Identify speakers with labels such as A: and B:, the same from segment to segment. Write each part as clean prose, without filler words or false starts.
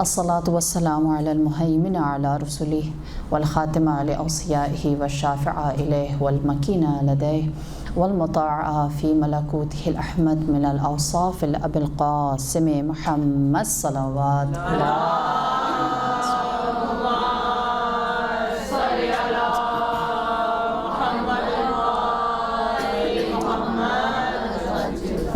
A: الصلاة والسلام على المهيمن على رسله والخاتم على أوصيائه والشافع إليه والمكين لديه والمطاع في ملكوته الأحمد من الأوصاف الأبي القاسم محمد صلوات الله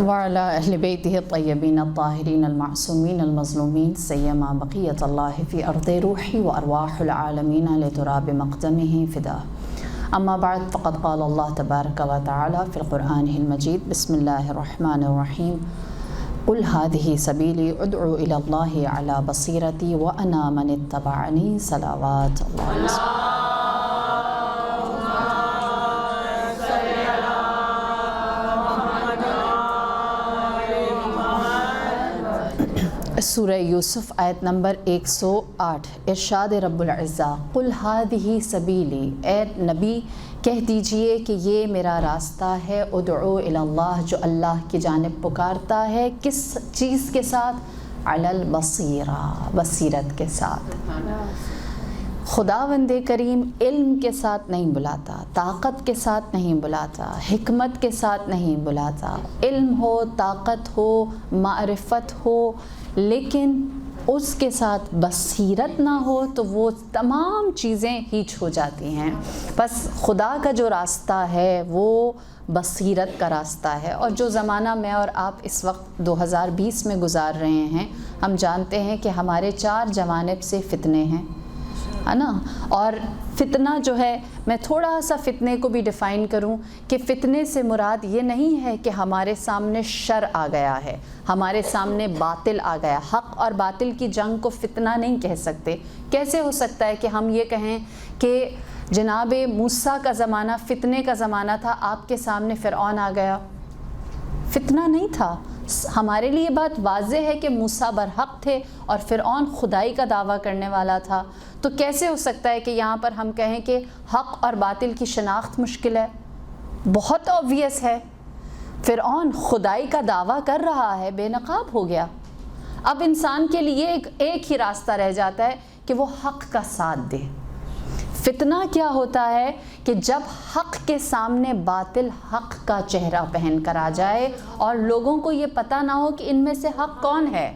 A: وعلى أهل بيته الطيبين الطاهرين المعصومين المظلومين سيما بقية الله في أرض روحي وأرواح العالمين لتراب مقدمه فداه. أما بعد، فقد قال الله تبارك وتعالى في القرآن المجيد: بسم الله الرحمن الرحيم. قل هذه سبيلي أدعو إلى الله على بصيرتي وأنا من اتبعني صلوات الله. سورہ یوسف آیت نمبر 108، ارشاد رب العزہ: قل هذه سبیلی، اے نبی کہہ دیجئے کہ یہ میرا راستہ ہے، ادعو الی اللہ، جو اللہ کی جانب پکارتا ہے، کس چیز کے ساتھ؟ علی البصیرہ، بصیرت کے ساتھ۔ خداوند کریم علم کے ساتھ نہیں بلاتا، طاقت کے ساتھ نہیں بلاتا، حکمت کے ساتھ نہیں بلاتا۔ علم ہو، طاقت ہو، معرفت ہو، لیکن اس کے ساتھ بصیرت نہ ہو تو وہ تمام چیزیں ہیچ ہو جاتی ہیں۔ بس خدا کا جو راستہ ہے وہ بصیرت کا راستہ ہے، اور جو زمانہ میں اور آپ اس وقت 2020 میں گزار رہے ہیں، ہم جانتے ہیں کہ ہمارے 4 جوانب سے فتنے ہیں، ہے نا؟ اور فتنہ جو ہے، میں تھوڑا سا فتنے کو بھی ڈیفائن کروں کہ فتنے سے مراد یہ نہیں ہے کہ ہمارے سامنے شر آ گیا ہے، ہمارے سامنے باطل آ گیا۔ حق اور باطل کی جنگ کو فتنہ نہیں کہہ سکتے۔ کیسے ہو سکتا ہے کہ ہم یہ کہیں کہ جناب موسیٰ کا زمانہ فتنے کا زمانہ تھا، آپ کے سامنے فرعون آ گیا؟ فتنہ نہیں تھا۔ ہمارے لیے بات واضح ہے کہ موسیٰ برحق تھے اور فرعون خدائی کا دعویٰ کرنے والا تھا۔ تو کیسے ہو سکتا ہے کہ یہاں پر ہم کہیں کہ حق اور باطل کی شناخت مشکل ہے؟ بہت obvious ہے، فرعون خدائی کا دعویٰ کر رہا ہے، بے نقاب ہو گیا۔ اب انسان کے لیے ایک ہی راستہ رہ جاتا ہے کہ وہ حق کا ساتھ دے۔ فتنہ کیا ہوتا ہے کہ جب حق کے سامنے باطل حق کا چہرہ پہن کر آ جائے اور لوگوں کو یہ پتہ نہ ہو کہ ان میں سے حق کون ہے،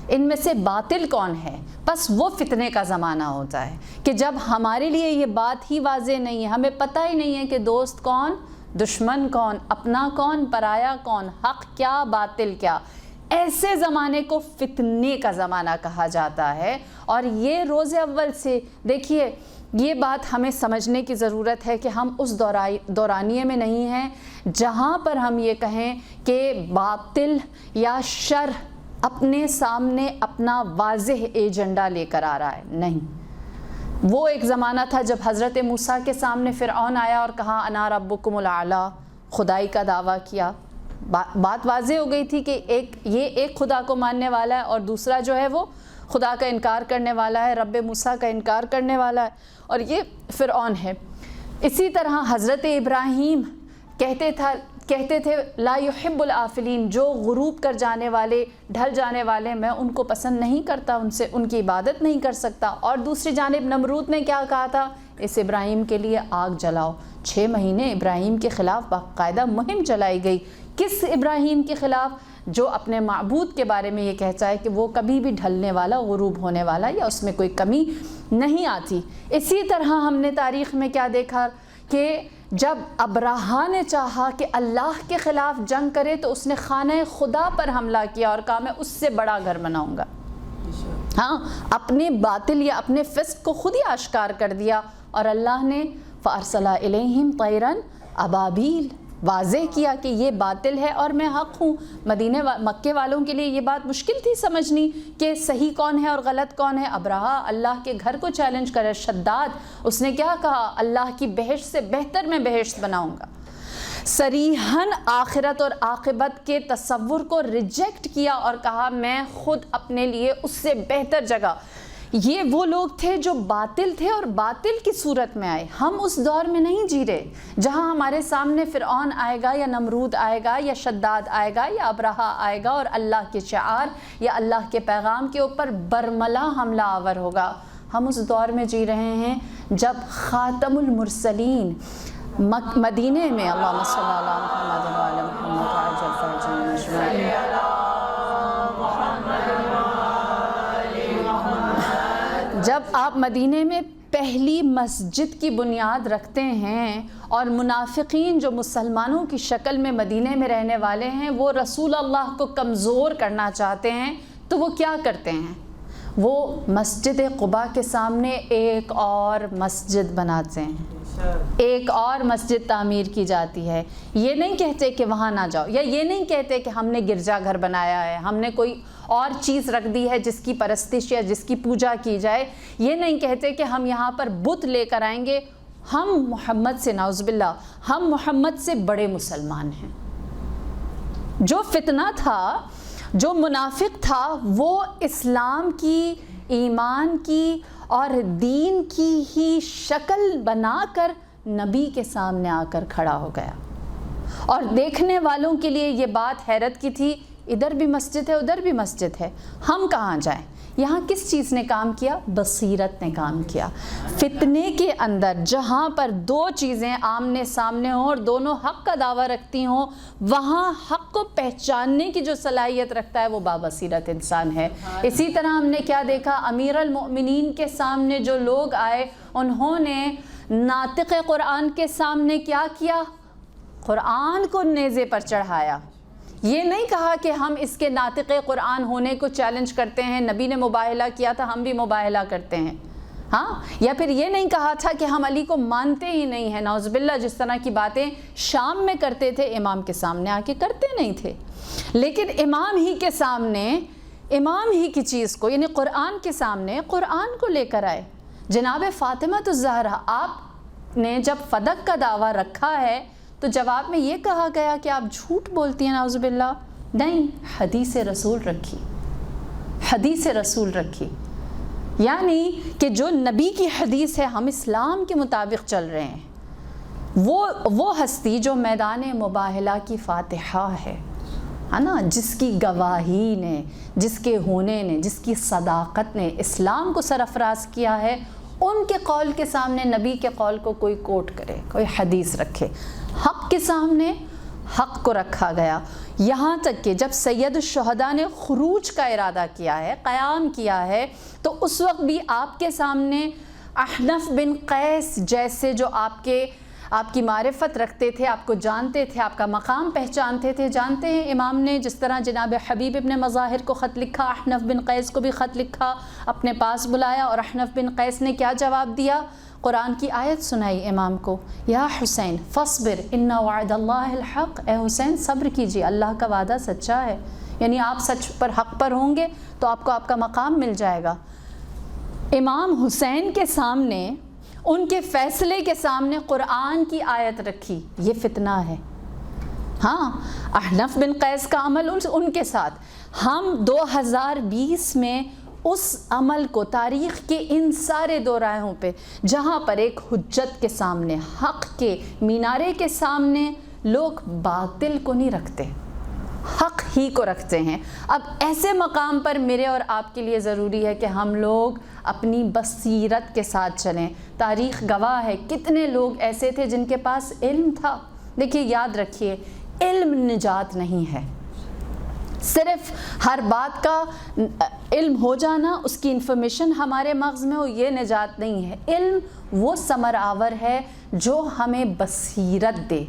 A: ان میں سے باطل کون ہے۔ بس وہ فتنے کا زمانہ ہوتا ہے کہ جب ہمارے لیے یہ بات ہی واضح نہیں ہے، ہمیں پتہ ہی نہیں ہے کہ دوست کون، دشمن کون، اپنا کون، پرایا کون، حق کیا، باطل کیا۔ ایسے زمانے کو فتنے کا زمانہ کہا جاتا ہے۔ اور یہ روز اول سے دیکھیے، یہ بات ہمیں سمجھنے کی ضرورت ہے کہ ہم اس دورانیے میں نہیں ہیں جہاں پر ہم یہ کہیں کہ باطل یا شر اپنے سامنے اپنا واضح ایجنڈا لے کر آ رہا ہے۔ نہیں، وہ ایک زمانہ تھا جب حضرت موسیٰ کے سامنے فرعون آیا اور کہا انا ربکم الاعلیٰ، خدائی کا دعویٰ کیا۔ بات واضح ہو گئی تھی کہ ایک خدا کو ماننے والا ہے اور دوسرا جو ہے وہ خدا کا انکار کرنے والا ہے، رب موسیٰ کا انکار کرنے والا ہے، اور یہ فرعون ہے۔ اسی طرح حضرت ابراہیم کہتے تھے لا یحب العافلین، جو غروب کر جانے والے، ڈھل جانے والے، میں ان کو پسند نہیں کرتا، ان کی عبادت نہیں کر سکتا۔ اور دوسری جانب نمرود نے کیا کہا تھا؟ اس ابراہیم کے لیے آگ جلاؤ۔ 6 مہینے ابراہیم کے خلاف باقاعدہ مہم چلائی گئی۔ کس ابراہیم کے خلاف؟ جو اپنے معبود کے بارے میں یہ کہتا ہے کہ وہ کبھی بھی ڈھلنے والا، غروب ہونے والا، یا اس میں کوئی کمی نہیں آتی۔ اسی طرح ہم نے تاریخ میں کیا دیکھا کہ جب ابراہا نے چاہا کہ اللہ کے خلاف جنگ کرے تو اس نے خانہ خدا پر حملہ کیا اور کہا میں اس سے بڑا گھر بناؤں گا۔ ہاں، اپنے باطل یا اپنے فسق کو خود ہی آشکار کر دیا، اور اللہ نے فَأَرْسَلَ إِلَيْهِمْ طَيْرًا أَبَابِيلَ، واضح کیا کہ یہ باطل ہے اور میں حق ہوں۔ مکے والوں کے لیے یہ بات مشکل تھی سمجھنی کہ صحیح کون ہے اور غلط کون ہے۔ ابراہا اللہ کے گھر کو چیلنج کرے، شداد، اس نے کیا کہا؟ اللہ کی بہشت سے بہتر میں بہشت بناؤں گا۔ صریحاً آخرت اور عاقبت کے تصور کو ریجیکٹ کیا اور کہا میں خود اپنے لیے اس سے بہتر جگہ۔ یہ وہ لوگ تھے جو باطل تھے اور باطل کی صورت میں آئے. ہم اس دور میں نہیں جی رہے جہاں ہمارے سامنے فرعون آئے گا یا نمرود آئے گا یا شداد آئے گا یا ابرہا آئے گا اور اللہ کے شعار یا اللہ کے پیغام کے اوپر برملا حملہ آور ہوگا. ہم اس دور میں جی رہے ہیں جب خاتم المرسلین مدینے میں اللہم صلی علی محمد و علی محمد عجل فرجنا اجمعین. جب آپ مدینے میں پہلی مسجد کی بنیاد رکھتے ہیں اور منافقین جو مسلمانوں کی شکل میں مدینے میں رہنے والے ہیں وہ رسول اللہ کو کمزور کرنا چاہتے ہیں تو وہ کیا کرتے ہیں؟ وہ مسجد قباء کے سامنے ایک اور مسجد بناتے ہیں, ایک اور مسجد تعمیر کی جاتی ہے. یہ نہیں کہتے کہ وہاں نہ جاؤ, یا یہ نہیں کہتے کہ ہم نے گرجا گھر بنایا ہے, ہم نے کوئی اور چیز رکھ دی ہے جس کی پرستش یا جس کی پوجا کی جائے. یہ نہیں کہتے کہ ہم یہاں پر بت لے کر آئیں گے. ہم محمد سے نعوذ باللہ, ہم محمد سے بڑے مسلمان ہیں. جو فتنہ تھا, جو منافق تھا, وہ اسلام کی, ایمان کی اور دین کی ہی شکل بنا کر نبی کے سامنے آ کر کھڑا ہو گیا. اور دیکھنے والوں کے لیے یہ بات حیرت کی تھی, ادھر بھی مسجد ہے ادھر بھی مسجد ہے, ہم کہاں جائیں؟ یہاں کس چیز نے کام کیا؟ بصیرت نے کام کیا. فتنے کے اندر جہاں پر دو چیزیں آمنے سامنے ہوں اور دونوں حق کا دعویٰ رکھتی ہوں, وہاں حق کو پہچاننے کی جو صلاحیت رکھتا ہے وہ بابصیرت انسان ہے. اسی طرح ہم نے کیا دیکھا, امیر المؤمنین کے سامنے جو لوگ آئے انہوں نے ناطق قرآن کے سامنے کیا کیا؟ قرآن کو نیزے پر چڑھایا. یہ نہیں کہا کہ ہم اس کے ناطق قرآن ہونے کو چیلنج کرتے ہیں, نبی نے مباہلہ کیا تھا ہم بھی مباہلہ کرتے ہیں. ہاں, یا پھر یہ نہیں کہا تھا کہ ہم علی کو مانتے ہی نہیں ہیں. نعوذ باللہ, جس طرح کی باتیں شام میں کرتے تھے امام کے سامنے آ کے کرتے نہیں تھے. لیکن امام ہی کے سامنے, امام ہی کی چیز کو یعنی قرآن کے سامنے قرآن کو لے کر آئے. جناب فاطمہ الزہرا, آپ نے جب فدق کا دعویٰ رکھا ہے تو جواب میں یہ کہا گیا کہ آپ جھوٹ بولتی ہیں. نعوذ باللہ, نہیں, حدیث رسول رکھی, حدیث رسول رکھی. یعنی کہ جو نبی کی حدیث ہے ہم اسلام کے مطابق چل رہے ہیں. وہ ہستی جو میدان مباہلہ کی فاتحہ ہے نا, جس کی گواہی نے, جس کے ہونے نے, جس کی صداقت نے اسلام کو سرفراز کیا ہے, ان کے قول کے سامنے نبی کے قول کو کوئی کوٹ کرے, کوئی حدیث رکھے. حق کے سامنے حق کو رکھا گیا. یہاں تک کہ جب سید الشہداء نے خروج کا ارادہ کیا ہے, قیام کیا ہے, تو اس وقت بھی آپ کے سامنے احنف بن قیس جیسے جو آپ کی معرفت رکھتے تھے, آپ کو جانتے تھے, آپ کا مقام پہچانتے تھے. جانتے ہیں امام نے جس طرح جناب حبیب ابن مظاہر کو خط لکھا, احنف بن قیس کو بھی خط لکھا, اپنے پاس بلایا, اور احنف بن قیس نے کیا جواب دیا؟ قرآن کی آیت سنائی امام کو, یا حسین فاصبر ان وعد اللہ الحق, اے حسین صبر کیجیے, اللہ کا وعدہ سچا ہے. یعنی آپ سچ پر, حق پر ہوں گے تو آپ کو آپ کا مقام مل جائے گا. امام حسین کے سامنے, ان کے فیصلے کے سامنے قرآن کی آیت رکھی, یہ فتنہ ہے. ہاں, احنف بن قیس کا عمل ان کے ساتھ. ہم 2020 میں اس عمل کو تاریخ کے ان سارے دوراہوں پہ جہاں پر ایک حجت کے سامنے, حق کے مینارے کے سامنے لوگ باطل کو نہیں رکھتے, حق ہی کو رکھتے ہیں. اب ایسے مقام پر میرے اور آپ کے لیے ضروری ہے کہ ہم لوگ اپنی بصیرت کے ساتھ چلیں. تاریخ گواہ ہے کتنے لوگ ایسے تھے جن کے پاس علم تھا. دیکھیے, یاد رکھیے, علم نجات نہیں ہے. صرف ہر بات کا علم ہو جانا, اس کی انفارمیشن ہمارے مغز میں ہو, یہ نجات نہیں ہے. علم وہ ثمر آور ہے جو ہمیں بصیرت دے,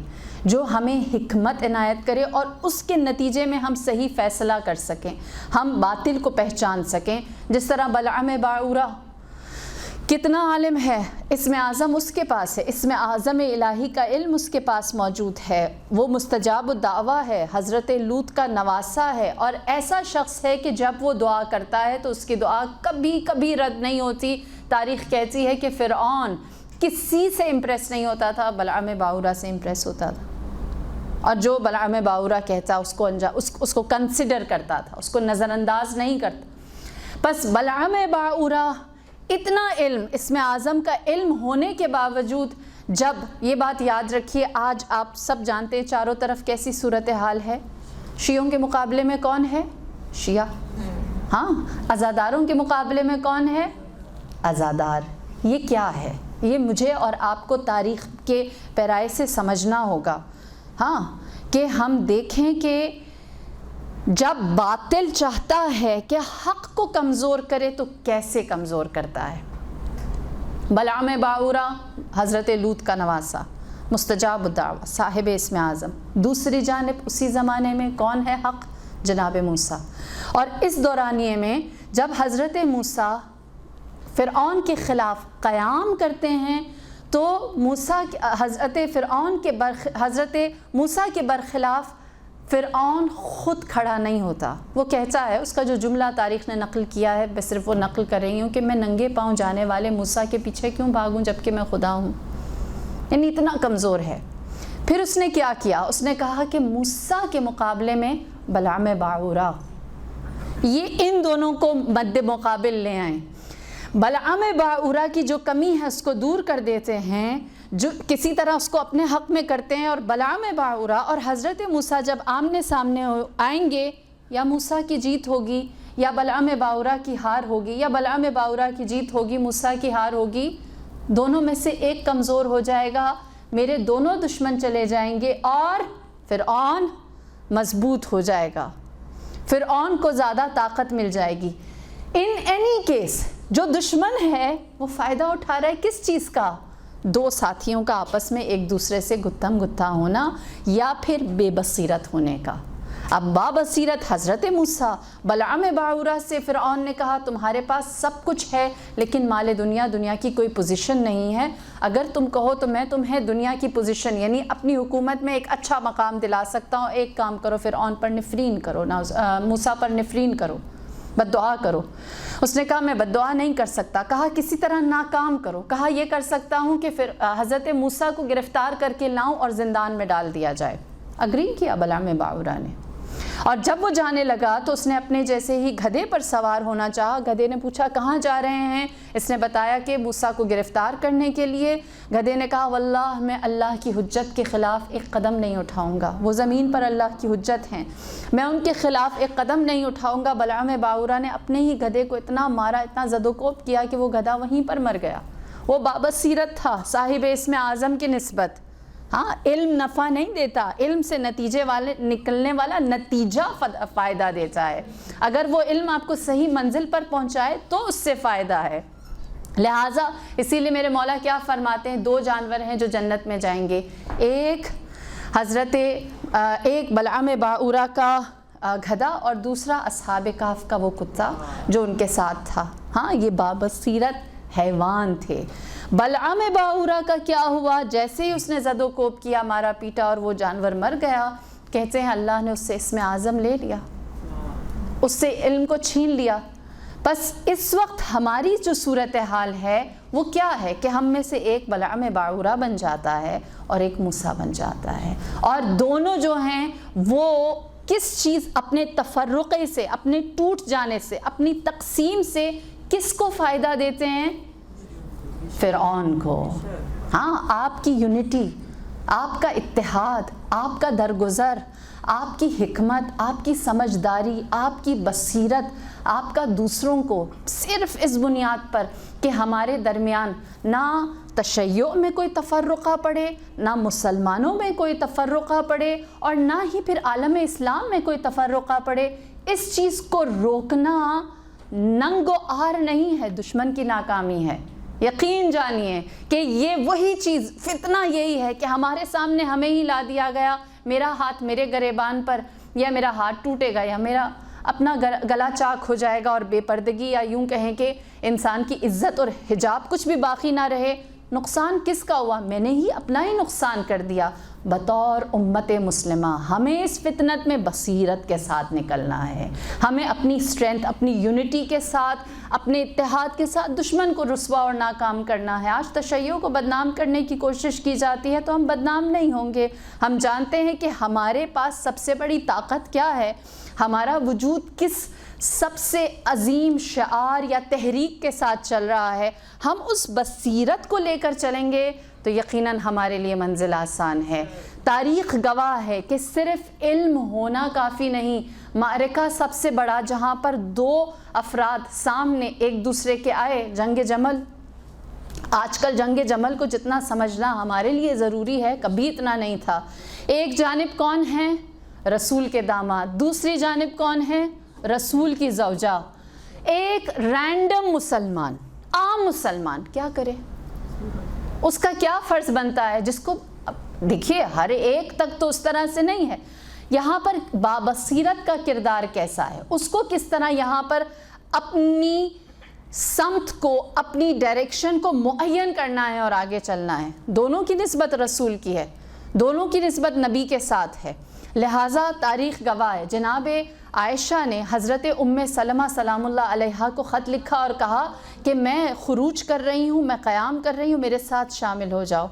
A: جو ہمیں حکمت عنایت کرے, اور اس کے نتیجے میں ہم صحیح فیصلہ کر سکیں, ہم باطل کو پہچان سکیں. جس طرح بلعم باعورہ کتنا عالم ہے, اسم اعظم اس کے پاس ہے, اسم اعظم الہی کا علم اس کے پاس موجود ہے, وہ مستجاب الدعویٰ ہے, حضرت لوط کا نواسا ہے, اور ایسا شخص ہے کہ جب وہ دعا کرتا ہے تو اس کی دعا کبھی کبھی رد نہیں ہوتی. تاریخ کہتی ہے کہ فرعون کسی سے امپریس نہیں ہوتا تھا, بلعم باعورہ سے امپریس ہوتا تھا, اور جو بلعم باعورہ کہتا اس کو کنسیڈر کرتا تھا, اس کو نظر انداز نہیں کرتا. بس بلعم باعورہ اتنا علم، اسم اعظم کا علم ہونے کے باوجود، جب یہ بات یاد رکھیے، آج آپ سب جانتے ہیں چاروں طرف کیسی صورتحال ہے. شیعوں کے مقابلے میں کون ہے؟ شیعہ. ہاں، عزاداروں کے مقابلے میں کون ہے؟ عزادار. یہ کیا ہے؟ یہ مجھے اور آپ کو تاریخ کے پیرائے سے سمجھنا ہوگا. ہاں، کہ ہم دیکھیں کہ جب باطل چاہتا ہے کہ حق کو کمزور کرے تو کیسے کمزور کرتا ہے. بلعام باعورہ حضرت لوط کا نواسا، مستجاب الدعوہ، صاحب اسم اعظم. دوسری جانب اسی زمانے میں کون ہے حق؟ جناب موسیٰ. اور اس دورانیے میں جب حضرت موسیٰ فرعون کے خلاف قیام کرتے ہیں تو حضرت موسیٰ کے برخلاف فرعون خود کھڑا نہیں ہوتا. وہ کہتا ہے، اس کا جو جملہ تاریخ نے نقل کیا ہے، میں صرف وہ نقل کر رہی ہوں کہ میں ننگے پاؤں جانے والے موسیٰ کے پیچھے کیوں بھاگوں جبکہ میں خدا ہوں. یعنی اتنا کمزور ہے. پھر اس نے کیا کیا؟ اس نے کہا کہ موسیٰ کے مقابلے میں بلعام باعورہ، یہ ان دونوں کو مد مقابل لے آئیں. بلعام باعورہ کی جو کمی ہے اس کو دور کر دیتے ہیں، جو کسی طرح اس کو اپنے حق میں کرتے ہیں، اور بلعام باعورہ اور حضرت موسیٰ جب آمنے سامنے آئیں گے، یا موسیٰ کی جیت ہوگی یا بلعام باعورہ کی ہار ہوگی، یا بلعام باعورہ کی جیت ہوگی موسیٰ کی ہار ہوگی. دونوں میں سے ایک کمزور ہو جائے گا، میرے دونوں دشمن چلے جائیں گے اور فرعون مضبوط ہو جائے گا، فرعون کو زیادہ طاقت مل جائے گی. ان اینی کیس جو دشمن ہے وہ فائدہ اٹھا رہا ہے کس چیز کا؟ دو ساتھیوں کا آپس میں ایک دوسرے سے گتھم گتھا ہونا یا پھر بے بصیرت ہونے کا. اب بابصیرت حضرت موسیٰ، بلعام باعورہ سے فرعون نے کہا تمہارے پاس سب کچھ ہے لیکن مال دنیا کی کوئی پوزیشن نہیں ہے، اگر تم کہو تو میں تمہیں دنیا کی پوزیشن یعنی اپنی حکومت میں ایک اچھا مقام دلا سکتا ہوں. ایک کام کرو، فرعون پر نفرین کرو، موسیٰ پر نفرین کرو، بد دعا کرو. اس نے کہا میں بد دعا نہیں کر سکتا. کہا کسی طرح ناکام کرو. کہا یہ کر سکتا ہوں کہ پھر حضرت موسیٰ کو گرفتار کر کے لاؤں اور زندان میں ڈال دیا جائے. اگری کیا بلعام باعورہ نے. اور جب وہ جانے لگا تو اس نے اپنے جیسے ہی گدھے پر سوار ہونا چاہا. گدھے نے پوچھا کہاں جا رہے ہیں؟ اس نے بتایا کہ موسیٰ کو گرفتار کرنے کے لیے. گدھے نے کہا واللہ میں اللہ کی حجت کے خلاف ایک قدم نہیں اٹھاؤں گا. وہ زمین پر اللہ کی حجت ہیں، میں ان کے خلاف ایک قدم نہیں اٹھاؤں گا. بلعام باعورہ نے اپنے ہی گدھے کو اتنا مارا، اتنا زد و کوب کیا کہ وہ گدھا وہیں پر مر گیا. وہ بابصیرت تھا صاحب اسم اعظم کی نسبت. ہاں، علم نفع نہیں دیتا، علم سے نتیجے والے نکلنے والا نتیجہ فائدہ دیتا ہے. اگر وہ علم آپ کو صحیح منزل پر پہنچائے تو اس سے فائدہ ہے. لہٰذا اسی لیے میرے مولا کیا فرماتے ہیں، دو جانور ہیں جو جنت میں جائیں گے، ایک بلعام باعورہ کا گدھا اور دوسرا اصحاب کہف کا وہ کتا جو ان کے ساتھ تھا. ہاں، یہ بابصیرت حیوان تھے. بلعام باعورہ کا کیا ہوا؟ جیسے ہی اس نے زد و کوب کیا، مارا پیٹا اور وہ جانور مر گیا، کہتے ہیں اللہ نے اس سے اسم اعظم لے لیا، اس سے علم کو چھین لیا. بس اس وقت ہماری جو صورتحال ہے وہ کیا ہے کہ ہم میں سے ایک بلعام باعورہ بن جاتا ہے اور ایک موسیٰ بن جاتا ہے، اور دونوں جو ہیں وہ کس چیز، اپنے تفرقے سے، اپنے ٹوٹ جانے سے، اپنی تقسیم سے کس کو فائدہ دیتے ہیں؟ فرعون کو. ہاں، آپ کی یونٹی، آپ کا اتحاد، آپ کا درگزر، آپ کی حکمت، آپ کی سمجھداری، آپ کی بصیرت، آپ کا دوسروں کو صرف اس بنیاد پر کہ ہمارے درمیان نہ تشیع میں کوئی تفرقہ پڑے، نہ مسلمانوں میں کوئی تفرقہ پڑے، اور نہ ہی پھر عالم اسلام میں کوئی تفرقہ پڑے، اس چیز کو روکنا ننگ و آر نہیں ہے، دشمن کی ناکامی ہے. یقین جانیے کہ یہ وہی چیز، فتنہ یہی ہے کہ ہمارے سامنے ہمیں ہی لا دیا گیا، میرا ہاتھ میرے گریبان پر، یا میرا ہاتھ ٹوٹے گا، یا میرا اپنا گلا چاک ہو جائے گا، اور بے پردگی، یا یوں کہیں کہ انسان کی عزت اور حجاب کچھ بھی باقی نہ رہے. نقصان کس کا ہوا؟ میں نے ہی اپنا ہی نقصان کر دیا. بطور امت مسلمہ ہمیں اس فتنت میں بصیرت کے ساتھ نکلنا ہے. ہمیں اپنی اسٹرینتھ، اپنی یونٹی کے ساتھ، اپنے اتحاد کے ساتھ دشمن کو رسوا اور ناکام کرنا ہے. آج تشیع کو بدنام کرنے کی کوشش کی جاتی ہے تو ہم بدنام نہیں ہوں گے. ہم جانتے ہیں کہ ہمارے پاس سب سے بڑی طاقت کیا ہے، ہمارا وجود کس سب سے عظیم شعار یا تحریک کے ساتھ چل رہا ہے، ہم اس بصیرت کو لے کر چلیں گے تو یقیناً ہمارے لیے منزل آسان ہے۔ تاریخ گواہ ہے کہ صرف علم ہونا کافی نہیں، معرکہ سب سے بڑا جہاں پر دو افراد سامنے ایک دوسرے کے آئے، جنگ جمل۔ آج کل جنگ جمل کو جتنا سمجھنا ہمارے لیے ضروری ہے، کبھی اتنا نہیں تھا۔ ایک جانب کون ہیں؟ رسول کے داماد، دوسری جانب کون ہیں؟ رسول کی زوجہ۔ ایک رینڈم مسلمان، عام مسلمان کیا کرے؟ اس کا کیا فرض بنتا ہے؟ جس کو دیکھیے ہر ایک تک تو اس طرح سے نہیں ہے، یہاں پر بابصیرت کا کردار کیسا ہے، اس کو کس طرح یہاں پر اپنی سمت کو، اپنی ڈائریکشن کو معین کرنا ہے اور آگے چلنا ہے۔ دونوں کی نسبت رسول کی ہے، دونوں کی نسبت نبی کے ساتھ ہے، لہٰذا تاریخ گواہ ہے۔ جناب عائشہ نے حضرت ام سلمہ سلام اللہ علیہا کو خط لکھا اور کہا کہ میں خروج کر رہی ہوں، میں قیام کر رہی ہوں، میرے ساتھ شامل ہو جاؤ۔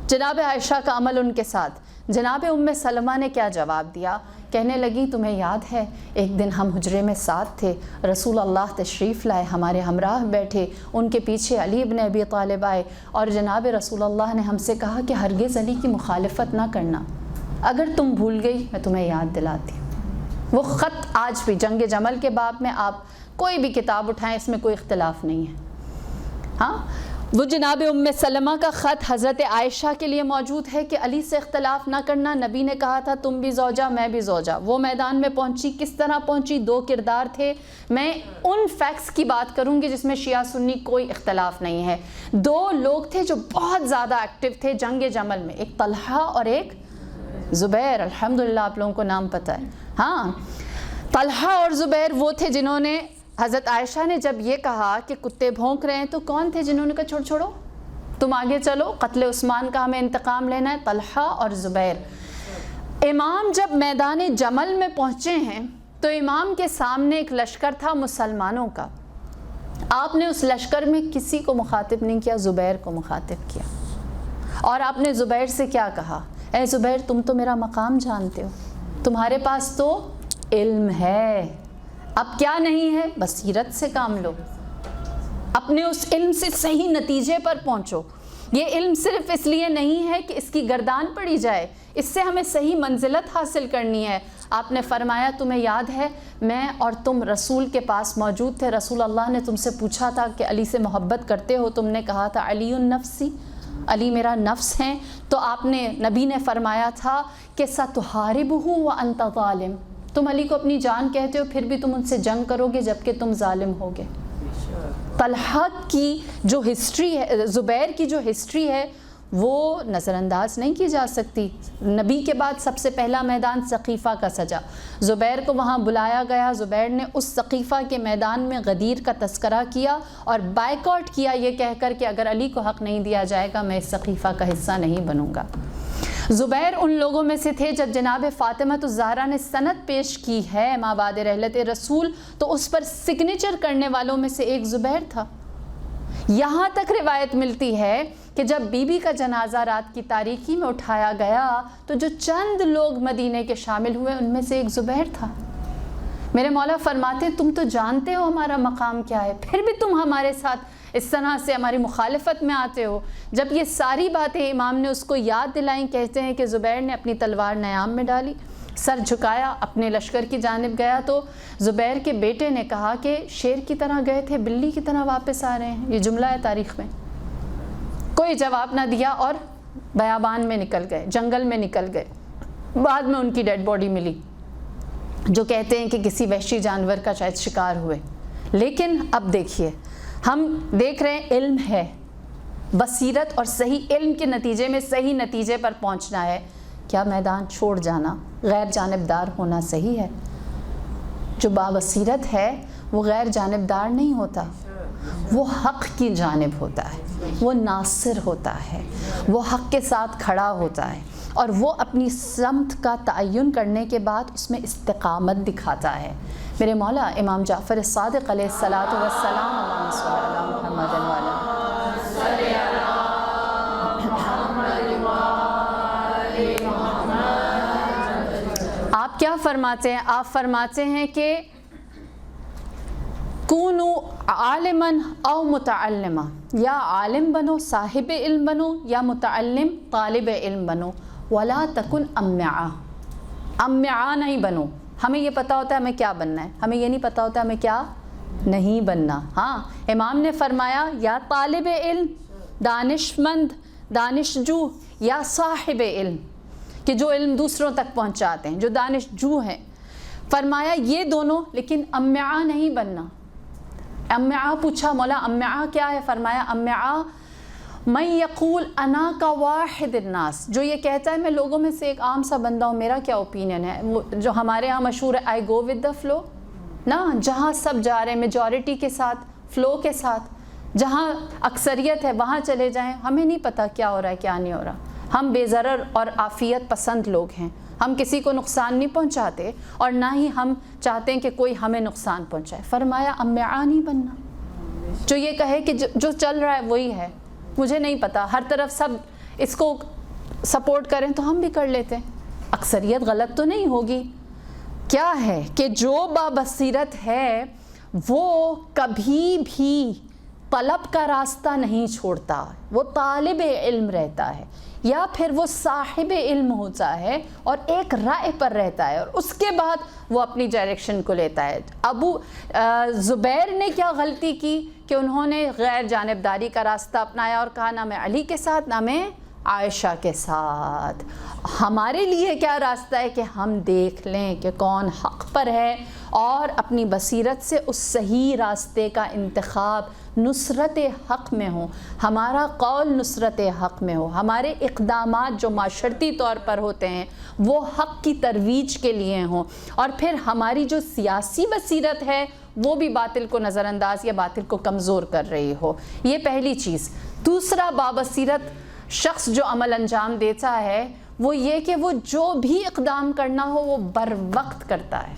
A: جناب عائشہ کا عمل ان کے ساتھ۔ جناب ام سلمہ نے کیا جواب دیا؟ کہنے لگی تمہیں یاد ہے ایک دن ہم حجرے میں ساتھ تھے، رسول اللہ تشریف لائے، ہمارے ہمراہ بیٹھے، ان کے پیچھے علی ابن ابی طالب آئے اور جناب رسول اللہ نے ہم سے کہا کہ ہرگز علی کی مخالفت نہ کرنا، اگر تم بھول گئی میں تمہیں یاد دلاتی ہوں۔ وہ خط آج بھی جنگ جمل کے باب میں آپ کوئی بھی کتاب اٹھائیں، اس میں کوئی اختلاف نہیں ہے۔ ہاں، وہ جناب ام سلمہ کا خط حضرت عائشہ کے لیے موجود ہے کہ علی سے اختلاف نہ کرنا، نبی نے کہا تھا تم بھی زوجہ میں بھی زوجہ۔ وہ میدان میں پہنچی، کس طرح پہنچی؟ دو کردار تھے، میں ان فیکٹس کی بات کروں گی جس میں شیعہ سنی کوئی اختلاف نہیں ہے۔ دو لوگ تھے جو بہت زیادہ ایکٹیو تھے جنگ جمل میں، ایک طلحہ اور ایک زبیر۔ الحمدللہ آپ لوگوں کو نام پتہ ہے۔ ہاں، طلحہ اور زبیر وہ تھے جنہوں نے، حضرت عائشہ نے جب یہ کہا کہ کتے بھونک رہے ہیں تو کون تھے جنہوں نے کہا چھوڑو تم آگے چلو، قتل عثمان کا ہمیں انتقام لینا ہے؟ طلحہ اور زبیر۔ امام جب میدان جمل میں پہنچے ہیں تو امام کے سامنے ایک لشکر تھا مسلمانوں کا، آپ نے اس لشکر میں کسی کو مخاطب نہیں کیا، زبیر کو مخاطب کیا، اور آپ نے زبیر سے کیا کہا؟ اے زبیر تم تو میرا مقام جانتے ہو، تمہارے پاس تو علم ہے، اب کیا نہیں ہے؟ بصیرت سے کام لو، اپنے اس علم سے صحیح نتیجے پر پہنچو۔ یہ علم صرف اس لیے نہیں ہے کہ اس کی گردان پڑی جائے، اس سے ہمیں صحیح منزلت حاصل کرنی ہے۔ آپ نے فرمایا تمہیں یاد ہے میں اور تم رسول کے پاس موجود تھے، رسول اللہ نے تم سے پوچھا تھا کہ علی سے محبت کرتے ہو، تم نے کہا تھا علی النفسی، علی میرا نفس ہیں، تو آپ نے، نبی نے فرمایا تھا کہ ستحاربہ وانت ظالم، تم علی کو اپنی جان کہتے ہو پھر بھی تم ان سے جنگ کرو گے جبکہ تم ظالم ہوگے۔ طلحہ کی جو ہسٹری ہے، زبیر کی جو ہسٹری ہے وہ نظر انداز نہیں کی جا سکتی۔ نبی کے بعد سب سے پہلا میدان ثقیفہ کا سجا، زبیر کو وہاں بلایا گیا، زبیر نے اس ثقیفہ کے میدان میں غدیر کا تذکرہ کیا اور بائیکاٹ کیا یہ کہہ کر کہ اگر علی کو حق نہیں دیا جائے گا میں اس ثقیفہ کا حصہ نہیں بنوں گا۔ زبیر ان لوگوں میں سے تھے جب جناب فاطمہ الزہرا نے سند پیش کی ہے ماں بعد رحلت رسول تو اس پر سگنیچر کرنے والوں میں سے ایک زبیر تھا۔ یہاں تک روایت ملتی ہے کہ جب بی بی کا جنازہ رات کی تاریکی میں اٹھایا گیا تو جو چند لوگ مدینے کے شامل ہوئے ان میں سے ایک زبیر تھا۔ میرے مولا فرماتے تم تو جانتے ہو ہمارا مقام کیا ہے، پھر بھی تم ہمارے ساتھ اس طرح سے ہماری مخالفت میں آتے ہو۔ جب یہ ساری باتیں امام نے اس کو یاد دلائیں، کہتے ہیں کہ زبیر نے اپنی تلوار نیام میں ڈالی، سر جھکایا، اپنے لشکر کی جانب گیا تو زبیر کے بیٹے نے کہا کہ شیر کی طرح گئے تھے بلی کی طرح واپس آ رہے ہیں، یہ جملہ ہے تاریخ میں۔ کوئی جواب نہ دیا اور بیابان میں نکل گئے، جنگل میں نکل گئے۔ بعد میں ان کی ڈیڈ باڈی ملی جو کہتے ہیں کہ کسی وحشی جانور کا شاید شکار ہوئے۔ لیکن اب دیکھیے ہم دیکھ رہے ہیں علم ہے، بصیرت اور صحیح علم کے نتیجے میں صحیح نتیجے پر پہنچنا ہے۔ کیا میدان چھوڑ جانا، غیر جانبدار ہونا صحیح ہے؟ جو بابصیرت ہے وہ غیر جانبدار نہیں ہوتا، وہ حق کی جانب ہوتا ہے، وہ ناصر ہوتا ہے، وہ حق کے ساتھ کھڑا ہوتا ہے اور وہ اپنی سمت کا تعین کرنے کے بعد اس میں استقامت دکھاتا ہے۔ میرے مولا امام جعفر الصادق علیہ الصلاۃ والسلام، اللہم صل علی محمد وعلی آپ کیا فرماتے ہیں؟ آپ فرماتے ہیں کہ کونو عالمن او متعلمہ، یا عالم بنو صاحب علم بنو یا متعلم طالب علم بنو، ولا تکن امعا، امعا نہیں بنو۔ ہمیں یہ پتہ ہوتا ہے ہمیں کیا بننا ہے، ہمیں یہ نہیں پتہ ہوتا ہمیں کیا نہیں بننا۔ ہاں امام نے فرمایا یا طالب علم، دانش مند، دانشجو، یا صاحب علم، کہ جو علم دوسروں تک پہنچاتے ہیں، جو دانشجو ہیں، فرمایا یہ دونوں، لیکن امعا نہیں بننا۔ امعا پوچھا مولا امعا کیا ہے؟ فرمایا امعا من یقول انا کا واحد الناس، جو یہ کہتا ہے میں لوگوں میں سے ایک عام سا بندہ ہوں، میرا کیا اوپینین ہے، جو ہمارے ہاں مشہور ہے آئی گو ود دا فلو نا، جہاں سب جا رہے ہیں میجورٹی کے ساتھ، فلو کے ساتھ، جہاں اکثریت ہے وہاں چلے جائیں، ہمیں نہیں پتہ کیا ہو رہا ہے کیا نہیں ہو رہا۔ ہم بے ضرر اور عافیت پسند لوگ ہیں، ہم کسی کو نقصان نہیں پہنچاتے اور نہ ہی ہم چاہتے ہیں کہ کوئی ہمیں نقصان پہنچائے۔ فرمایا امعا نہیں بننا، جو یہ کہے کہ جو چل رہا ہے وہی ہے، مجھے نہیں پتا، ہر طرف سب اس کو سپورٹ کریں تو ہم بھی کر لیتے ہیں، اکثریت غلط تو نہیں ہوگی۔ کیا ہے کہ جو بابصیرت ہے وہ کبھی بھی طلب کا راستہ نہیں چھوڑتا، وہ طالب علم رہتا ہے، یا پھر وہ صاحب علم ہوتا ہے اور ایک رائے پر رہتا ہے اور اس کے بعد وہ اپنی ڈائریکشن کو لیتا ہے۔ ابو زبیر نے کیا غلطی کی کہ انہوں نے غیر جانبداری کا راستہ اپنایا اور کہا نہ میں علی کے ساتھ نہ میں عائشہ کے ساتھ۔ ہمارے لیے کیا راستہ ہے کہ ہم دیکھ لیں کہ کون حق پر ہے اور اپنی بصیرت سے اس صحیح راستے کا انتخاب نصرت حق میں ہو، ہمارا قول نصرت حق میں ہو، ہمارے اقدامات جو معاشرتی طور پر ہوتے ہیں وہ حق کی ترویج کے لیے ہوں، اور پھر ہماری جو سیاسی بصیرت ہے وہ بھی باطل کو نظر انداز یا باطل کو کمزور کر رہی ہو۔ یہ پہلی چیز۔ دوسرا بابصیرت شخص جو عمل انجام دیتا ہے وہ یہ کہ وہ جو بھی اقدام کرنا ہو وہ بر وقت کرتا ہے۔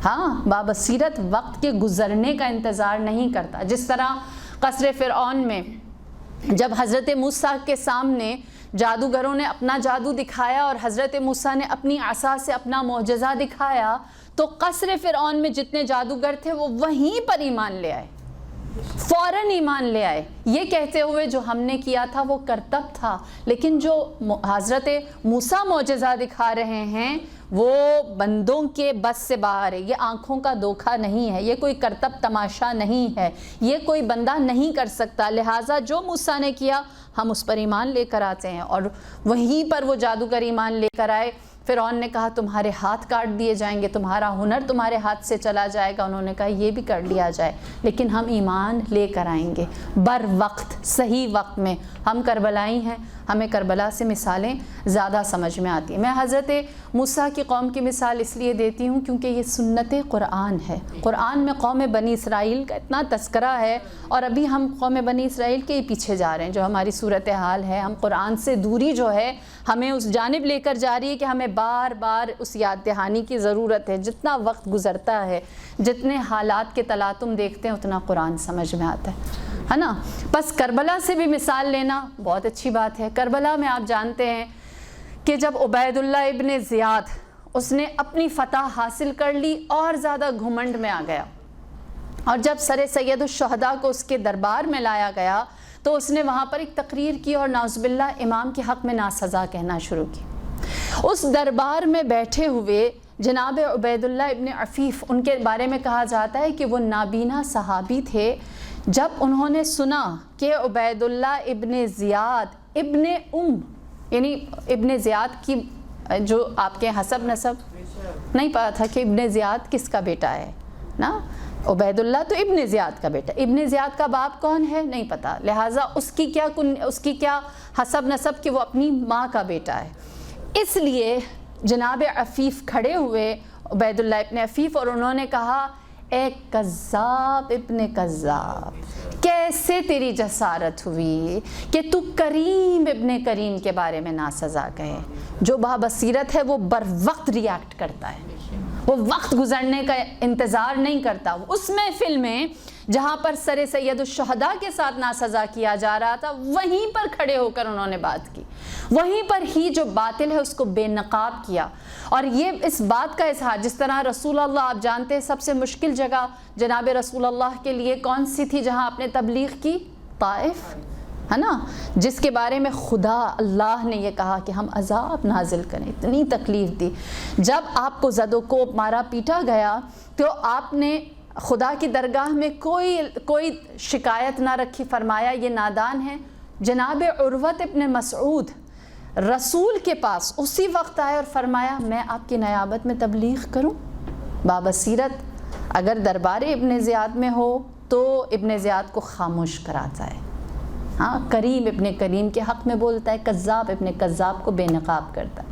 A: ہاں بابصیرت وقت کے گزرنے کا انتظار نہیں کرتا، جس طرح قصر فرعون میں جب حضرت موسیٰ کے سامنے جادوگروں نے اپنا جادو دکھایا اور حضرت موسیٰ نے اپنی عصا سے اپنا معجزہ دکھایا تو قصر فرعون میں جتنے جادوگر تھے وہ وہیں پر ایمان لے آئے، فوراً ایمان لے آئے، یہ کہتے ہوئے جو ہم نے کیا تھا وہ کرتب تھا، لیکن جو حضرت موسیٰ معجزہ دکھا رہے ہیں وہ بندوں کے بس سے باہر ہے، یہ آنکھوں کا دھوکہ نہیں ہے، یہ کوئی کرتب تماشا نہیں ہے، یہ کوئی بندہ نہیں کر سکتا، لہٰذا جو موسیٰ نے کیا ہم اس پر ایمان لے کر آتے ہیں۔ اور وہیں پر وہ جادوگر ایمان لے کر آئے۔ فرعون نے کہا تمہارے ہاتھ کاٹ دیے جائیں گے، تمہارا ہنر تمہارے ہاتھ سے چلا جائے گا، انہوں نے کہا یہ بھی کر لیا جائے لیکن ہم ایمان لے کر آئیں گے بر وقت، صحیح وقت میں۔ ہم کربلائی ہیں، ہمیں کربلا سے مثالیں زیادہ سمجھ میں آتی ہیں۔ میں حضرت موسیٰ کی قوم کی مثال اس لیے دیتی ہوں کیونکہ یہ سنت قرآن ہے۔ قرآن میں قوم بنی اسرائیل کا اتنا تذکرہ ہے اور ابھی ہم قوم بنی اسرائیل کے ہی پیچھے جا رہے ہیں، جو ہماری صورتحال ہے، ہم قرآن سے دوری جو ہے ہمیں اس جانب لے کر جا رہی ہے کہ ہمیں بار بار اس یاد دہانی کی ضرورت ہے۔ جتنا وقت گزرتا ہے، جتنے حالات کے تلاطم دیکھتے ہیں اتنا قرآن سمجھ میں آتا ہے نا۔ بس کربلا سے بھی مثال لینا بہت اچھی بات ہے۔ کربلا میں آپ جانتے ہیں کہ جب عبید اللہ ابن زیاد اس نے اپنی فتح حاصل کر لی اور زیادہ گھمنڈ میں آ گیا، اور جب سر سید الشہداء کو اس کے دربار میں لایا گیا تو اس نے وہاں پر ایک تقریر کی اور نعوذ باللہ امام کے حق میں ناسزا کہنا شروع کی۔ اس دربار میں بیٹھے ہوئے جناب عبید اللہ ابن عفیف، ان کے بارے میں کہا جاتا ہے کہ وہ نابینا صحابی تھے، جب انہوں نے سنا کہ عبید اللہ ابن زیاد ابن یعنی ابن زیاد کی جو آپ کے حسب نسب نہیں پتا تھا کہ ابن زیاد کس کا بیٹا ہے نا، عبید اللہ تو ابن زیاد کا بیٹا، ابن زیاد کا باپ کون ہے نہیں پتا، لہٰذا اس کی کیا حسب نسب کہ وہ اپنی ماں کا بیٹا ہے۔ اس لیے جناب عفیف کھڑے ہوئے، عبید اللہ ابن عفیف، اور انہوں نے کہا اے کذاب ابن کذاب، کیسے تیری جسارت ہوئی کہ تو کریم ابن کریم کے بارے میں ناسزا کہے۔ جو بابصیرت ہے وہ بر وقت ریاکٹ کرتا ہے، وہ وقت گزرنے کا انتظار نہیں کرتا۔ اس محفل میں جہاں پر سر سید الشہداء کے ساتھ ناسزا کیا جا رہا تھا، وہیں پر کھڑے ہو کر انہوں نے بات کی، وہیں پر ہی جو باطل ہے اس کو بے نقاب کیا۔ اور یہ اس بات کا اظہار، جس طرح رسول اللہ، آپ جانتے ہیں سب سے مشکل جگہ جناب رسول اللہ کے لیے کون سی تھی جہاں آپ نے تبلیغ کی؟ طائف، ہے نا، جس کے بارے میں خدا اللہ نے یہ کہا کہ ہم عذاب نازل کریں، اتنی تکلیف دی۔ جب آپ کو زد و کوب مارا پیٹا گیا تو آپ نے خدا کی درگاہ میں کوئی شکایت نہ رکھی، فرمایا یہ نادان ہے۔ جناب عروۃ ابن مسعود رسول کے پاس اسی وقت آئے اور فرمایا میں آپ کی نیابت میں تبلیغ کروں؟ بابصیرت اگر دربار ابن زیاد میں ہو تو ابن زیاد کو خاموش کراتا ہے، ہاں، کریم ابن کریم کے حق میں بولتا ہے، کذاب ابن کذاب کو بے نقاب کرتا ہے۔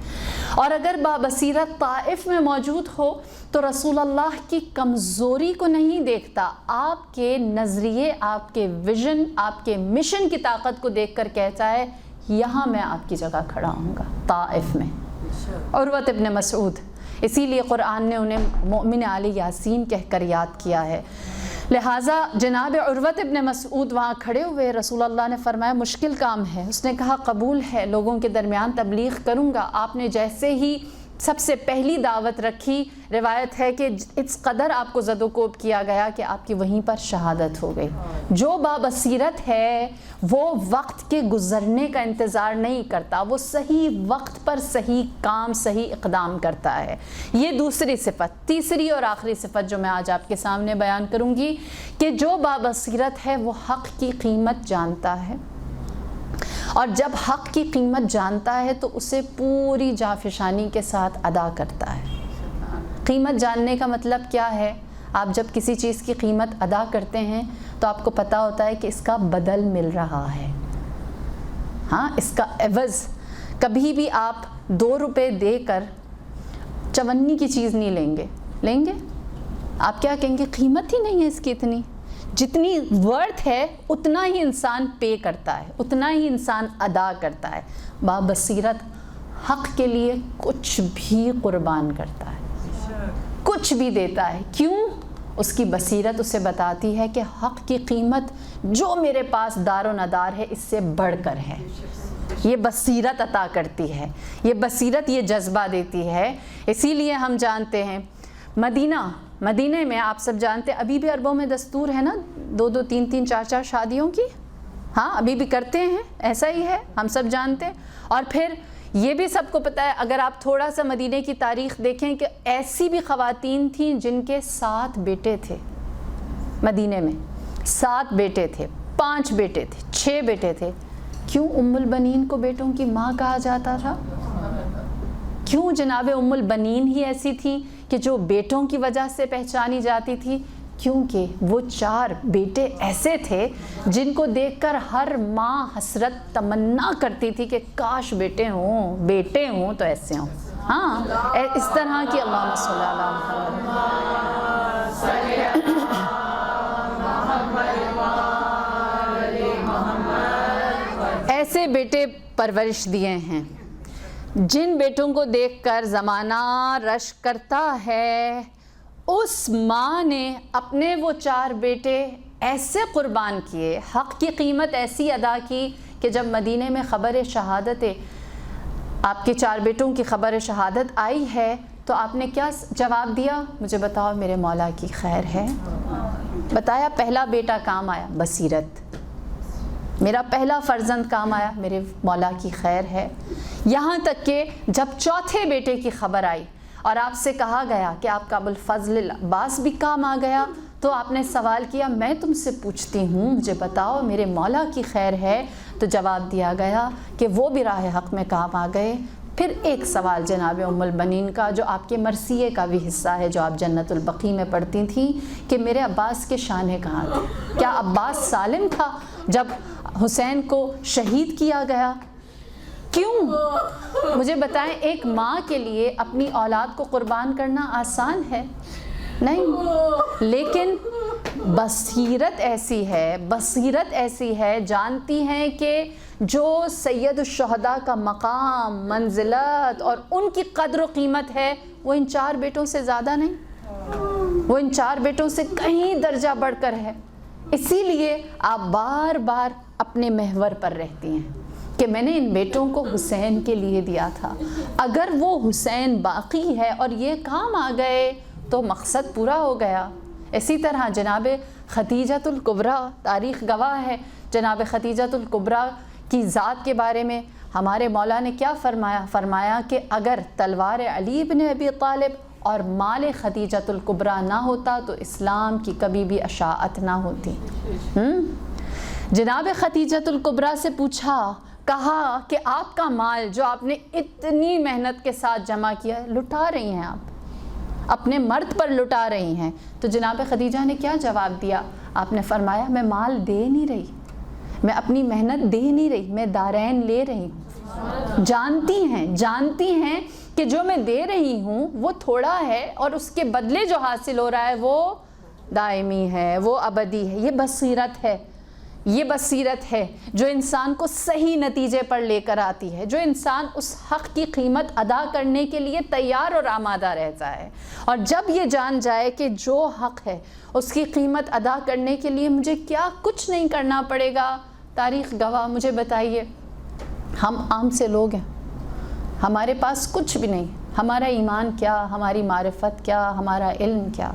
A: اور اگر بابصیرت طائف میں موجود ہو تو رسول اللہ کی کمزوری کو نہیں دیکھتا، آپ کے نظریے، آپ کے ویژن، آپ کے مشن کی طاقت کو دیکھ کر کہتا ہے یہاں میں آپ کی جگہ کھڑا ہوں گا، طائف میں۔ عروۃ ابن مسعود، اسی لیے قرآن نے انہیں مؤمن آل یاسین کہہ کر یاد کیا ہے۔ لہٰذا جناب عروۃ ابن مسعود وہاں کھڑے ہوئے، رسول اللہ نے فرمایا مشکل کام ہے، اس نے کہا قبول ہے، لوگوں کے درمیان تبلیغ کروں گا۔ آپ نے جیسے ہی سب سے پہلی دعوت رکھی، روایت ہے کہ اس قدر آپ کو زد و کوب کیا گیا کہ آپ کی وہیں پر شہادت ہو گئی۔ جو بابصیرت ہے وہ وقت کے گزرنے کا انتظار نہیں کرتا، وہ صحیح وقت پر صحیح کام، صحیح اقدام کرتا ہے۔ یہ دوسری صفت۔ تیسری اور آخری صفت جو میں آج آپ کے سامنے بیان کروں گی کہ جو بابصیرت ہے وہ حق کی قیمت جانتا ہے، اور جب حق کی قیمت جانتا ہے تو اسے پوری جانفشانی کے ساتھ ادا کرتا ہے۔ قیمت جاننے کا مطلب کیا ہے؟ آپ جب کسی چیز کی قیمت ادا کرتے ہیں تو آپ کو پتہ ہوتا ہے کہ اس کا بدل مل رہا ہے، ہاں، اس کا عوض۔ کبھی بھی آپ 2 روپے دے کر 54 کی چیز نہیں لیں گے؟ آپ کیا کہیں گے؟ قیمت ہی نہیں ہے اس کی اتنی، جتنی ورتھ ہے اتنا ہی انسان پے کرتا ہے، اتنا ہی انسان ادا کرتا ہے۔ بابصیرت حق کے لیے کچھ بھی قربان کرتا ہے، کچھ بھی دیتا ہے۔ کیوں؟ اس کی بصیرت اسے بتاتی ہے کہ حق کی قیمت جو میرے پاس دار و ندار ہے اس سے بڑھ کر ہے۔ یہ بصیرت عطا کرتی ہے، یہ بصیرت یہ جذبہ دیتی ہے۔ اسی لیے ہم جانتے ہیں مدینہ میں آپ سب جانتے ہیں ابھی بھی عربوں میں دستور ہے نا 2-2 3-3 4-4 شادیوں کی، ہاں ابھی بھی کرتے ہیں، ایسا ہی ہے، ہم سب جانتے ہیں۔ اور پھر یہ بھی سب کو پتہ ہے، اگر آپ تھوڑا سا مدینہ کی تاریخ دیکھیں کہ ایسی بھی خواتین تھیں جن کے 7 بیٹے تھے، مدینہ میں 7 بیٹے تھے، 5 بیٹے تھے، 6 بیٹے تھے۔ کیوں ام البنین کو بیٹوں کی ماں کہا جاتا تھا؟ کیوں جناب ام البنین ہی ایسی تھی کہ جو بیٹوں کی وجہ سے پہچانی جاتی تھی؟ کیونکہ وہ 4 بیٹے ایسے تھے جن کو دیکھ کر ہر ماں حسرت تمنا کرتی تھی کہ کاش بیٹے ہوں تو ایسے ہوں، ہاں، اس طرح کی۔ اللہم صلی علی محمد۔ ایسے بیٹے پرورش دیے ہیں جن بیٹوں کو دیکھ کر زمانہ رشک کرتا ہے۔ اس ماں نے اپنے وہ 4 بیٹے ایسے قربان کیے، حق کی قیمت ایسی ادا کی کہ جب مدینہ میں خبر شہادت آپ کے 4 بیٹوں کی خبر شہادت آئی ہے تو آپ نے کیا جواب دیا؟ مجھے بتاؤ میرے مولا کی خیر ہے؟ بتایا پہلا بیٹا کام آیا، بصیرت۔ میرا پہلا فرزند کام آیا، میرے مولا کی خیر ہے۔ یہاں تک کہ جب 4تھے بیٹے کی خبر آئی اور آپ سے کہا گیا کہ آپ کا ابوالفضل عباس بھی کام آ گیا تو آپ نے سوال کیا میں تم سے پوچھتی ہوں مجھے بتاؤ میرے مولا کی خیر ہے؟ تو جواب دیا گیا کہ وہ بھی راہ حق میں کام آ گئے۔ پھر ایک سوال جناب ام البنین کا جو آپ کے مرثیے کا بھی حصہ ہے، جو آپ جنت البقیع میں پڑھتی تھیں، کہ میرے عباس کے شانے کہاں تھے؟ کیا عباس سالم تھا جب حسین کو شہید کیا گیا؟ کیوں؟ مجھے بتائیں، ایک ماں کے لیے اپنی اولاد کو قربان کرنا آسان ہے؟ نہیں، لیکن بصیرت ایسی ہے، جانتی ہیں کہ جو سید الشہداء کا مقام، منزلت اور ان کی قدر و قیمت ہے وہ ان 4 بیٹوں سے زیادہ نہیں، وہ ان 4 بیٹوں سے کہیں درجہ بڑھ کر ہے۔ اسی لیے آپ بار بار اپنے محور پر رہتی ہیں کہ میں نے ان بیٹوں کو حسین کے لیے دیا تھا، اگر وہ حسین باقی ہے اور یہ کام آ گئے تو مقصد پورا ہو گیا۔ اسی طرح جناب خدیجۃ الکبریٰ، تاریخ گواہ ہے جناب خدیجۃ الکبریٰ کی ذات کے بارے میں ہمارے مولا نے کیا فرمایا؟ فرمایا کہ اگر تلوار علی بن ابی طالب اور مال خدیجۃ الکبریٰ نہ ہوتا تو اسلام کی کبھی بھی اشاعت نہ ہوتی۔ جناب خدیجۃ الکبریٰ سے پوچھا، کہا کہ آپ کا مال جو آپ نے اتنی محنت کے ساتھ جمع کیا ہے لٹا رہی ہیں، آپ اپنے مرد پر لٹا رہی ہیں۔ تو جناب خدیجہ نے کیا جواب دیا؟ آپ نے فرمایا میں مال دے نہیں رہی، میں اپنی محنت دے نہیں رہی، میں دارین لے رہی ہوں۔ جانتی ہیں کہ جو میں دے رہی ہوں وہ تھوڑا ہے اور اس کے بدلے جو حاصل ہو رہا ہے وہ دائمی ہے، وہ ابدی ہے۔ یہ بصیرت ہے جو انسان کو صحیح نتیجے پر لے کر آتی ہے، جو انسان اس حق کی قیمت ادا کرنے کے لیے تیار اور آمادہ رہتا ہے۔ اور جب یہ جان جائے کہ جو حق ہے اس کی قیمت ادا کرنے کے لیے مجھے کیا کچھ نہیں کرنا پڑے گا۔ تاریخ گواہ، مجھے بتائیے، ہم عام سے لوگ ہیں، ہمارے پاس کچھ بھی نہیں، ہمارا ایمان کیا، ہماری معرفت کیا، ہمارا علم کیا،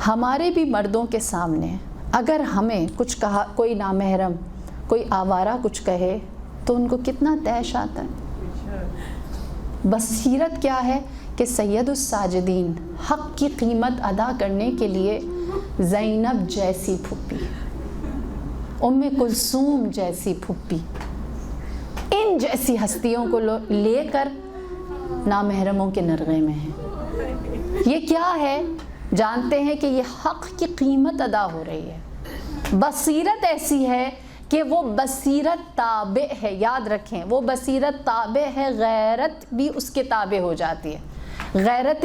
A: ہمارے بھی مردوں کے سامنے اگر ہمیں کچھ کہا، کوئی نامحرم، کوئی آوارہ کچھ کہے تو ان کو کتنا طیش آتا ہے۔ بصیرت کیا ہے کہ سید الساجدین حق کی قیمت ادا کرنے کے لیے زینب جیسی پھپھی، ام کلثوم جیسی پھپھی، ان جیسی ہستیوں کو لے کر نامحرموں کے نرغے میں ہیں۔ یہ کیا ہے؟ جانتے ہیں کہ یہ حق کی قیمت ادا ہو رہی ہے۔ بصیرت ایسی ہے کہ وہ بصیرت تابع ہے، یاد رکھیں، وہ بصیرت تابع ہے، غیرت بھی اس کے تابع ہو جاتی ہے۔ غیرت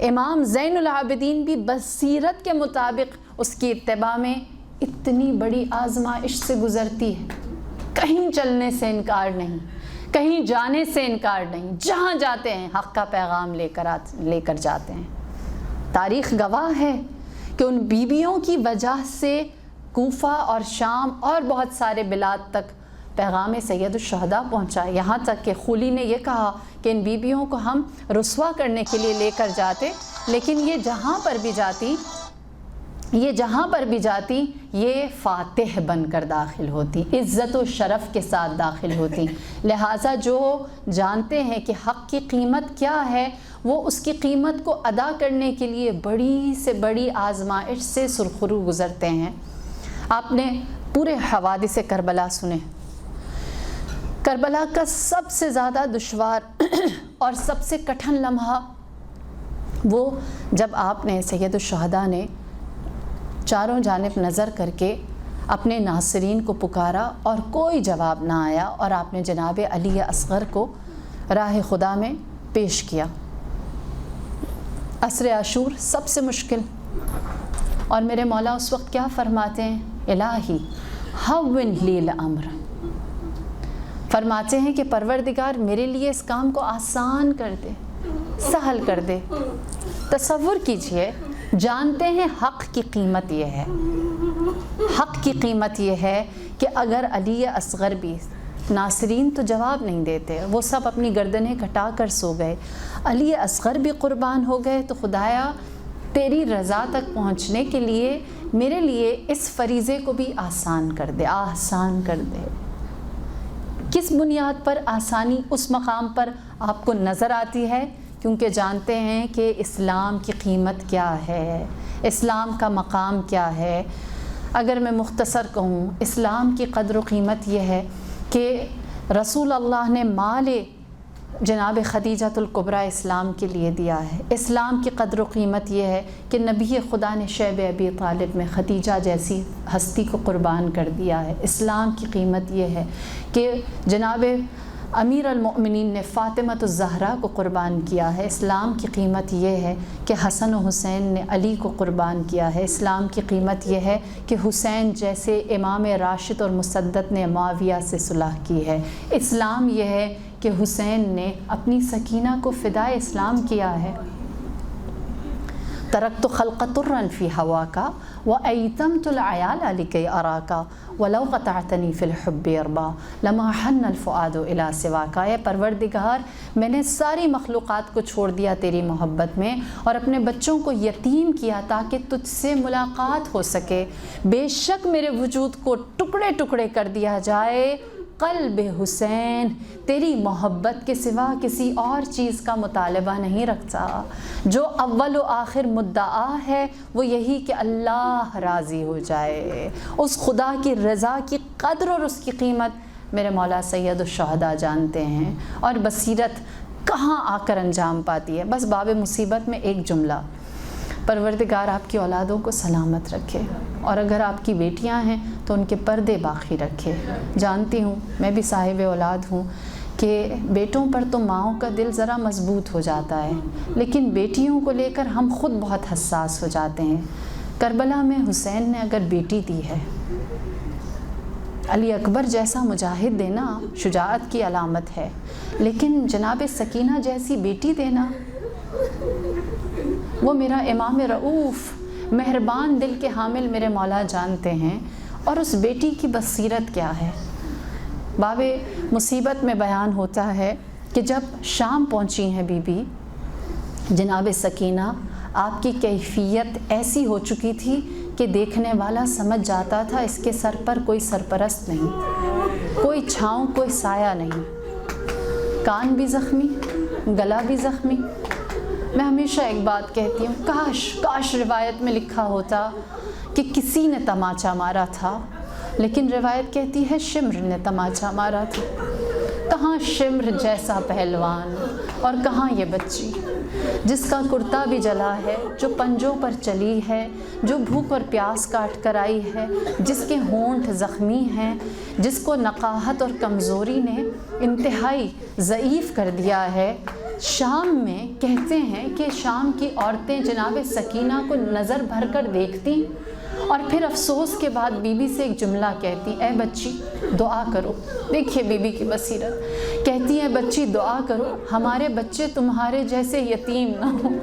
A: امام زین العابدین بھی بصیرت کے مطابق اس کی اتباع میں اتنی بڑی آزمائش سے گزرتی ہے، کہیں چلنے سے انکار نہیں، کہیں جانے سے انکار نہیں، جہاں جاتے ہیں حق کا پیغام لے کر جاتے ہیں۔ تاریخ گواہ ہے کہ ان بیویوں کی وجہ سے کوفہ اور شام اور بہت سارے بلاد تک پیغام سید الشہداء پہنچا، یہاں تک کہ خولی نے یہ کہا کہ ان بیویوں کو ہم رسوا کرنے کے لیے لے کر جاتے، لیکن یہ جہاں پر بھی جاتی یہ فاتح بن کر داخل ہوتی، عزت و شرف کے ساتھ داخل ہوتی۔ لہٰذا جو جانتے ہیں کہ حق کی قیمت کیا ہے وہ اس کی قیمت کو ادا کرنے کے لیے بڑی سے بڑی آزمائش سے سرخرو گزرتے ہیں۔ آپ نے پورے حوادث کربلا سنے، کربلا کا سب سے زیادہ دشوار اور سب سے کٹھن لمحہ وہ جب آپ نے سید الشہداء نے چاروں جانب نظر کر کے اپنے ناصرین کو پکارا اور کوئی جواب نہ آیا، اور آپ نے جناب علی اصغر کو راہ خدا میں پیش کیا۔ عصر عاشور سب سے مشکل، اور میرے مولا اس وقت کیا فرماتے ہیں؟ الہی ہون لی الامر، فرماتے ہیں کہ پروردگار میرے لیے اس کام کو آسان کر دے، سہل کر دے۔ تصور کیجئے، جانتے ہیں حق کی قیمت یہ ہے، حق کی قیمت یہ ہے کہ اگر علی اصغر بھی، ناصرین تو جواب نہیں دیتے، وہ سب اپنی گردنیں کٹا کر سو گئے، علی اصغر بھی قربان ہو گئے، تو خدایا تیری رضا تک پہنچنے کے لیے میرے لیے اس فریضے کو بھی آسان کر دے، آسان کر دے۔ کس بنیاد پر آسانی اس مقام پر آپ کو نظر آتی ہے؟ کیونکہ جانتے ہیں کہ اسلام کی قیمت کیا ہے، اسلام کا مقام کیا ہے۔ اگر میں مختصر کہوں، اسلام کی قدر و قیمت یہ ہے کہ رسول اللہ نے مال جناب خدیجۃ الکبریٰ اسلام کے لیے دیا ہے۔ اسلام کی قدر و قیمت یہ ہے کہ نبی خدا نے شیب ابی طالب میں خدیجہ جیسی ہستی کو قربان کر دیا ہے۔ اسلام کی قیمت یہ ہے کہ جناب امیر المؤمنین نے فاطمہ الزہرا کو قربان کیا ہے۔ اسلام کی قیمت یہ ہے کہ حسن و حسین نے علی کو قربان کیا ہے۔ اسلام کی قیمت یہ ہے کہ حسین جیسے امام راشد اور مسدد نے معاویہ سے صلح کی ہے۔ اسلام یہ ہے کہ حسین نے اپنی سکینہ کو فدائے اسلام کیا ہے۔ ترکت خلق طرا فی ہواکا وایتمت العیال لکی اراکا ولو قطعتنی فی الحب اربا لما حن الفؤاد الی سواکا۔ اے پروردگار، میں نے ساری مخلوقات کو چھوڑ دیا تیری محبت میں اور اپنے بچوں کو یتیم کیا تاکہ تجھ سے ملاقات ہو سکے۔ بے شک میرے وجود کو ٹکڑے ٹکڑے کر دیا جائے، قلب حسین تیری محبت کے سوا کسی اور چیز کا مطالبہ نہیں رکھتا۔ جو اول و آخر مدعا ہے وہ یہی کہ اللہ راضی ہو جائے۔ اس خدا کی رضا کی قدر اور اس کی قیمت میرے مولا سید الشہداء جانتے ہیں۔ اور بصیرت کہاں آ کر انجام پاتی ہے؟ بس باب مصیبت میں ایک جملہ، پروردگار آپ کی اولادوں کو سلامت رکھے، اور اگر آپ کی بیٹیاں ہیں تو ان کے پردے باقی رکھے۔ جانتی ہوں، میں بھی صاحب اولاد ہوں، کہ بیٹوں پر تو ماؤں کا دل ذرا مضبوط ہو جاتا ہے، لیکن بیٹیوں کو لے کر ہم خود بہت حساس ہو جاتے ہیں۔ کربلا میں حسین نے اگر بیٹی دی ہے، علی اکبر جیسا مجاہد دینا شجاعت کی علامت ہے، لیکن جناب سکینہ جیسی بیٹی دینا، وہ میرا امام رؤوف مہربان دل کے حامل میرے مولا جانتے ہیں۔ اور اس بیٹی کی بصیرت کیا ہے؟ باب مصیبت میں بیان ہوتا ہے کہ جب شام پہنچی ہیں بی بی جناب سکینہ، آپ کی کیفیت ایسی ہو چکی تھی کہ دیکھنے والا سمجھ جاتا تھا اس کے سر پر کوئی سرپرست نہیں، کوئی چھاؤں، کوئی سایہ نہیں۔ کان بھی زخمی، گلا بھی زخمی۔ میں ہمیشہ ایک بات کہتی ہوں، کاش روایت میں لکھا ہوتا کہ کسی نے تماچا مارا تھا، لیکن روایت کہتی ہے شمر نے تماچا مارا تھا۔ کہاں شمر جیسا پہلوان اور کہاں یہ بچی جس کا کرتا بھی جلا ہے، جو پنجوں پر چلی ہے، جو بھوک اور پیاس کاٹ کر آئی ہے، جس کے ہونٹ زخمی ہیں، جس کو نقاہت اور کمزوری نے انتہائی ضعیف کر دیا ہے۔ شام میں کہتے ہیں کہ شام کی عورتیں جناب سکینہ کو نظر بھر کر دیکھتی اور پھر افسوس کے بعد بی بی سے ایک جملہ کہتی، اے بچی دعا کرو۔ دیکھیے بی بی کی بصیرت، کہتی ہے بچی دعا کرو ہمارے بچے تمہارے جیسے یتیم نہ ہوں۔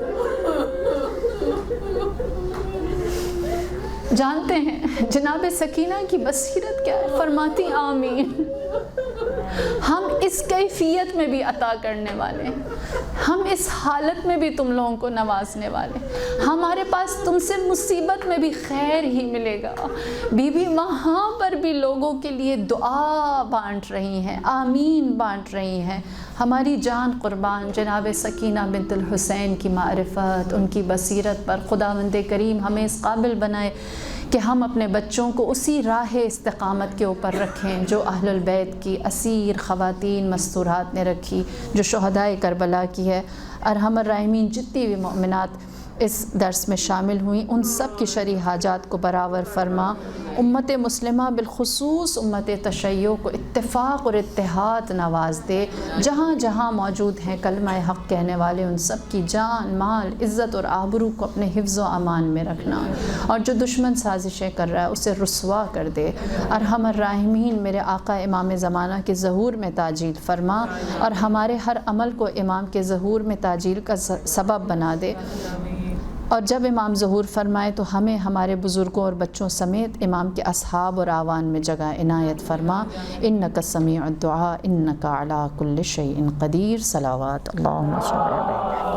A: جانتے ہیں جناب سکینہ کی بصیرت کیا ہے؟ فرماتی آمین، ہم اس کیفیت میں بھی عطا کرنے والے ہیں، ہم اس حالت میں بھی تم لوگوں کو نوازنے والے ہیں، ہمارے پاس تم سے مصیبت میں بھی خیر ہی ملے گا۔ بی بی وہاں پر بھی لوگوں کے لیے دعا بانٹ رہی ہیں، آمین بانٹ رہی ہیں۔ ہماری جان قربان جناب سکینہ بنت الحسین کی معرفت، ان کی بصیرت پر خداوند کریم ہمیں اس قابل بنائے کہ ہم اپنے بچوں کو اسی راہ استقامت کے اوپر رکھیں جو اہل البیت کی اسیر خواتین مستورات نے رکھی، جو شہدائے کربلا کی ہے۔ ارحم الراحمین جتنی بھی مومنات اس درس میں شامل ہوئیں ان سب کی شرعی حاجات کو برابر فرما۔ امت مسلمہ بالخصوص امت تشیع کو اتفاق اور اتحاد نواز دے۔ جہاں جہاں موجود ہیں کلمہ حق کہنے والے، ان سب کی جان، مال، عزت اور آبرو کو اپنے حفظ و امان میں رکھنا، اور جو دشمن سازشیں کر رہا ہے اسے رسوا کر دے۔ ارحم الراحمین میرے آقا امام زمانہ کے ظہور میں تاجیل فرما، اور ہمارے ہر عمل کو امام کے ظہور میں تاجیل کا سبب بنا دے۔ اور جب امام ظہور فرمائے تو ہمیں ہمارے بزرگوں اور بچوں سمیت امام کے اصحاب اور آوان میں جگہ عنایت فرما۔ انک سمیع الدعاء انک علی کل شیء قدیر۔ صلوات اللہم صلی علیہ